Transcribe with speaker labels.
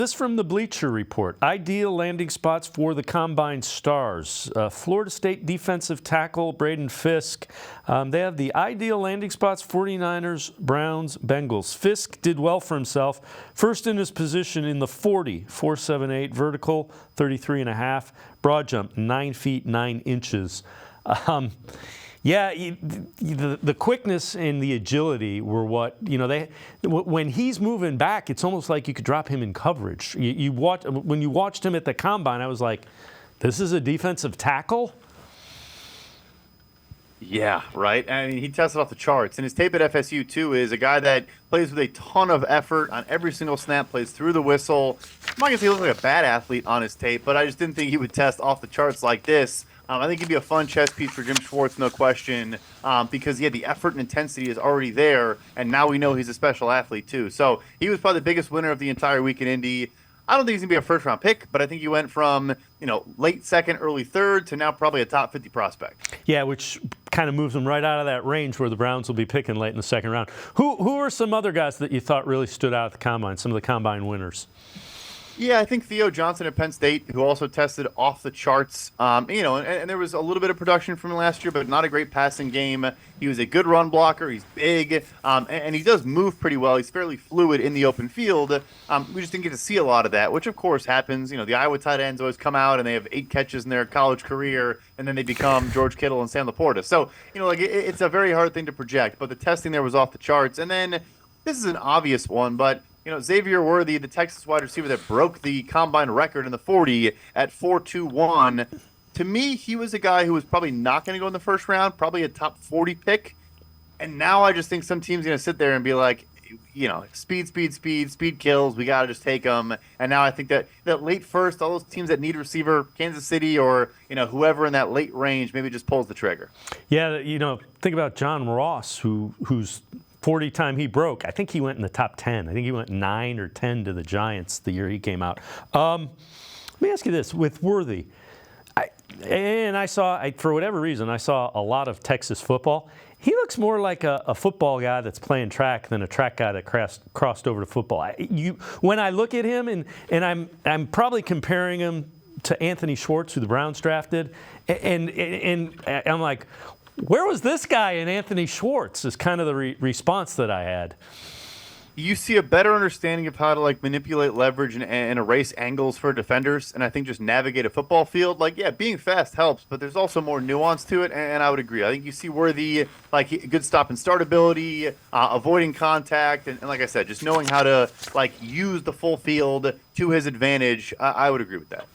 Speaker 1: This from the Bleacher Report. Ideal landing spots for the Combine stars. Florida State defensive tackle Braden Fiske. They have the ideal landing spots: 49ers, Browns, Bengals. Fiske did well for himself. First in his position in the 40, 4.78 vertical, 33.5. Broad jump, 9 feet 9 inches. Yeah, the quickness and the agility were what, when he's moving back, it's almost like you could drop him in coverage. When you watched him at the Combine, I was like, this is a defensive tackle?
Speaker 2: Yeah, right. I mean, he tested off the charts. And his tape at FSU, too, is a guy that plays with a ton of effort on every single snap, plays through the whistle. I'm not going to say he looks like a bad athlete on his tape, but I just didn't think he would test off the charts like this. I think he'd be a fun chess piece for Jim Schwartz, no question, because the effort and intensity is already there, and now we know he's a special athlete, too. So he was probably the biggest winner of the entire week in Indy. I don't think he's going to be a first-round pick, but I think he went from, late second, early third to now probably a top 50 prospect.
Speaker 1: Yeah, which kind of moves him right out of that range where the Browns will be picking late in the second round. Who are some other guys that you thought really stood out at the Combine, some of the Combine winners?
Speaker 2: Yeah, I think Theo Johnson at Penn State, who also tested off the charts. And there was a little bit of production from him last year, but not a great passing game. He was a good run blocker. He's big, and he does move pretty well. He's fairly fluid in the open field. We just didn't get to see a lot of that, which of course happens. The Iowa tight ends always come out and they have 8 catches in their college career, and then they become George Kittle and Sam Laporta. So, it's a very hard thing to project, but the testing there was off the charts. And then this is an obvious one, but Xavier Worthy, the Texas wide receiver that broke the Combine record in the 40 at 4.21. To me, he was a guy who was probably not going to go in the first round, probably a top 40 pick. And now I just think some team's going to sit there and be like, speed kills. We got to just take him. And now I think that late first, all those teams that need receiver, Kansas City or, whoever in that late range, maybe just pulls the trigger.
Speaker 1: Yeah, think about John Ross, who's 40 time he broke. I think he went in the top 10. I think he went 9 or 10 to the Giants the year he came out. Let me ask you this. With Worthy, for whatever reason, I saw a lot of Texas football. He looks more like a football guy that's playing track than a track guy that crossed over to football. When I look at him, and I'm probably comparing him to Anthony Schwartz, who the Browns drafted, and I'm like, where was this guy in Anthony Schwartz is kind of the response that I had.
Speaker 2: You see a better understanding of how to manipulate leverage and erase angles for defenders, and I think just navigate a football field. Being fast helps, but there's also more nuance to it, and I would agree. I think you see Worthy, good stop and start ability, avoiding contact, and like I said, just knowing how to use the full field to his advantage. I would agree with that.